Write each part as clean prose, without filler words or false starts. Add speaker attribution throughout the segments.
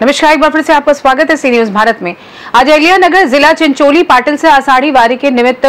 Speaker 1: नमस्कार, एक बार फिर से आपका स्वागत है सी न्यूज भारत में। आज अहिल्यानगर जिला चिंचोली पाटिल से आषाढ़ी वारी के निमित्त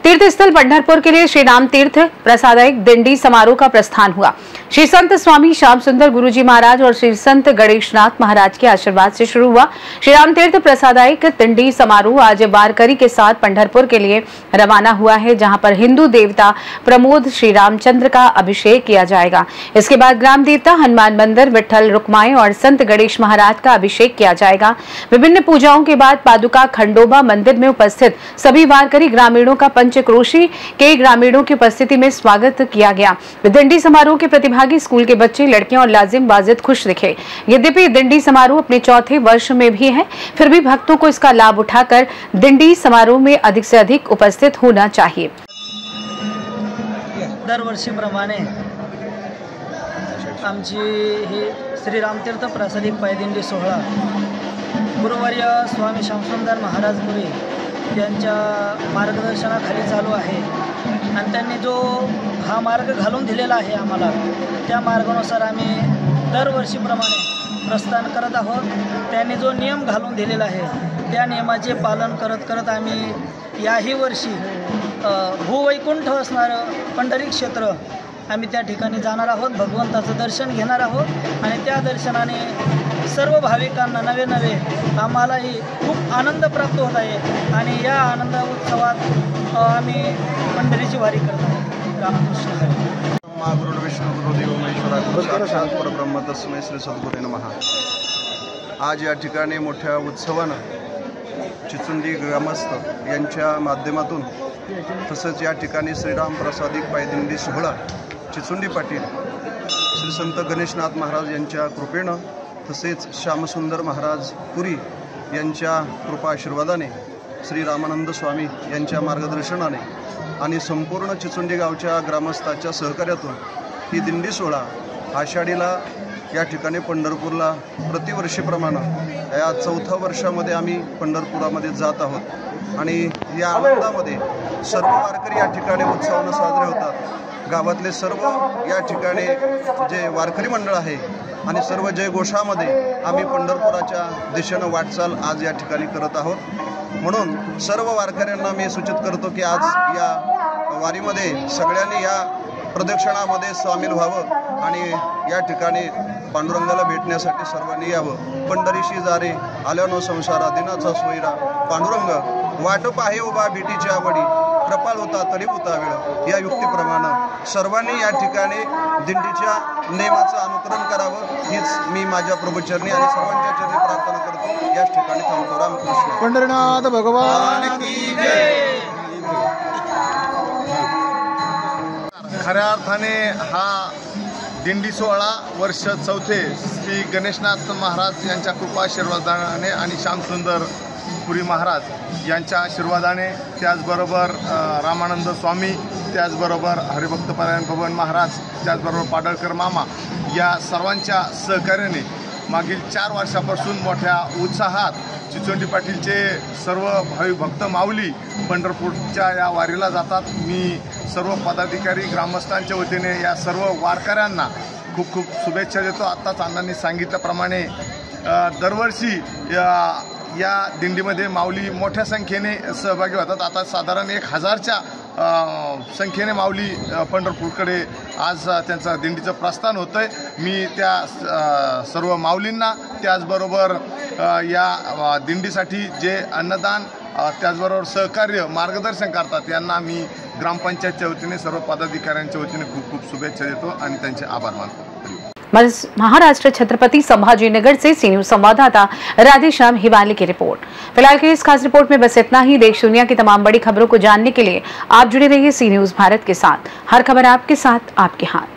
Speaker 1: तीर्थ स्थल पंढरपुर के लिए श्री राम तीर्थ प्रसादायिक दिंडी समारोह का प्रस्थान हुआ। श्री संत स्वामी श्याम सुंदर गुरुजी महाराज और श्री संत गणेशनाथ महाराज के आशीर्वाद से शुरू हुआ। श्री राम तीर्थ प्रसादायिक दिंडी समारोह आज वारकरी के साथ पंढरपुर के लिए रवाना हुआ है, जहां पर हिंदू देवता प्रमोद श्री रामचंद्र का अभिषेक किया जाएगा। इसके बाद ग्राम देवता हनुमान मंदिर, विठ्ठल रुक्माई और संत गणेश महाराज का अभिषेक किया जाएगा। विभिन्न पूजाओं के बाद पादुका खंडोबा मंदिर में उपस्थित सभी वारकरी ग्रामीणों का पंचक्रोशी के ग्रामीणों की उपस्थिति में स्वागत किया गया। दिंडी समारोह के प्रतिभागी स्कूल के बच्चे, लड़कियां और लाजिम वाजिद खुश दिखे। यद्यपि दिंडी समारोह अपने चौथे वर्ष में भी है, फिर भी भक्तों को इसका लाभ उठाकर दिंडी समारोह में अधिक से अधिक उपस्थित होना चाहिए।
Speaker 2: दरवर्षीप्रमाणे आमची ही श्री रामतीर्थ प्रसादिक पायदिंडी सोहळा गुरुवर्य स्वामी श्यामसुंदर महाराज पुरी यांच्या मार्गदर्शनाखाली चालू आहे आणि त्यांनी जो हा मार्ग घालून दिलेला आहे आम्हाला, त्या मार्गानुसार आम्ही दरवर्षीप्रमाणे प्रस्थान करत आहोत। त्यांनी जो नियम घालून दिलेला आहे त्या नियमाचे पालन करत करत आम्ही याही वर्षी भूवैकुंठ असणारं पंढरी क्षेत्र आम्ही त्या ठिकाणी जाणार आहोत। भगवंताचं दर्शन घेणार आहोत आणि त्या दर्शनाने सर्व भाविकांना नवे आम्हालाही खूप आनंद प्राप्त होत आहे आणि या आनंद उत्सवात आम्ही पंढरीची वारी करत आहोत। रामकृष्ण हरी।
Speaker 3: गुरु विष्णू गुरुदेव महेश्वरा साक्षात परब्रह्म तस्मै श्री सद्गुरे नमः। आज या ठिकाणी मोठ्या उत्सवानं चिचुंडी ग्रामस्थ यांच्या माध्यमातून तसंच या ठिकाणी श्रीराम प्रसादिक पायदिंडी सोहळा चिचुंडी पाटील श्री संत गणेशनाथ महाराज यांच्या कृपेनं तसेच श्यामसुंदर महाराज पुरी यांच्या कृपा आशीर्वादाने श्री रामानंद स्वामी यांच्या मार्गदर्शनाने आणि संपूर्ण चिचुंडी गावच्या ग्रामस्थाच्या सहकार्यातून ही दिंडी सोहळा आषाढीला या ठिकाणी पंढरपूरला प्रतिवर्षीप्रमाणे या चौथ्या वर्षामध्ये आम्ही पंढरपुरामध्ये जात आहोत आणि या आनंदामध्ये सर्व वारकरी या ठिकाणी उत्साहाने साजरे होतात। गावातले सर्व या ठिकाणी जे वारकरी मंडळ आहे आणि सर्व जयघोषामध्ये आम्ही पंढरपुराच्या दिशेनं वाटचाल आज या ठिकाणी करत आहोत। म्हणून सर्व वारकऱ्यांना मी सूचित करतो की आज या वारीमध्ये सगळ्यांनी या प्रदक्षिणामध्ये सामील व्हावं आणि या ठिकाणी पांडुरंगाला भेटण्यासाठी सर्वांनी यावं। पंढरीशी जारे आल्यानो संसारा दिनाचा सोयरा, पांडुरंग वाट पाहे उभा भेटीची आवडी, कृपाळ होता तरी होता वेळ। या युक्तीप्रमाणे सर्वांनी या ठिकाणी दिंडीच्या नियमाचं अनुकरण करावं हीच मी माझ्या प्रभुचरणी आणि सर्वांच्या चरणी प्रार्थना करतो। याच ठिकाणी थांबतो। रामकृष्ण।
Speaker 4: पंढरीनाथ भगवान की जय।
Speaker 3: खऱ्या अर्थाने हा दिंडी सोहळा वर्ष चौथे श्री गणेशनाथ महाराज यांच्या कृपा आशीर्वादाने आणि श्यामसुंदर पुरी महाराज यांच्या आशीर्वादाने, त्याचबरोबर रामानंद स्वामी, त्याचबरोबर हरिभक्तपरायण भवन महाराज, त्याचबरोबर पाडळकर मामा या सर्वांच्या सहकार्याने मागील 4 वर्षापासून मोठ्या उत्साहात चिचोंडी पाटीलचे सर्व भाविक भक्त माऊली पंढरपूरच्या या वारीला जातात। मी सर्व पदाधिकारी ग्रामस्थांच्या वतीने या सर्व वारकऱ्यांना खूप खूप शुभेच्छा देतो। आत्ताच अण्णांनी सांगितल्याप्रमाणे दरवर्षी या दिंडीमध्ये माऊली मोठ्या संख्येने सहभागी होतात। आता साधारण 1000च्या संख्येने माऊली पंढरपूरकडे आज त्यांचं दिंडीचं प्रस्थान होतं आहे। मी त्या सर्व माऊलींना, त्याचबरोबर या दिंडीसाठी जे अन्नदान त्याचबरोबर सहकार्य मार्गदर्शन करतात यांना मी ग्रामपंचायतच्या वतीने सर्व पदाधिकाऱ्यांच्या वतीने खूप खूप शुभेच्छा देतो आणि त्यांचे आभार मानतो।
Speaker 1: महाराष्ट्र छत्रपति संभाजीनगर से सी न्यूज संवाददाता राधेश्याम हिवाली की रिपोर्ट। फिलहाल के इस खास रिपोर्ट में बस इतना ही। देश दुनिया की तमाम बड़ी खबरों को जानने के लिए आप जुड़े रहिए सी न्यूज भारत के साथ। हर खबर आपके साथ, आपके हाथ।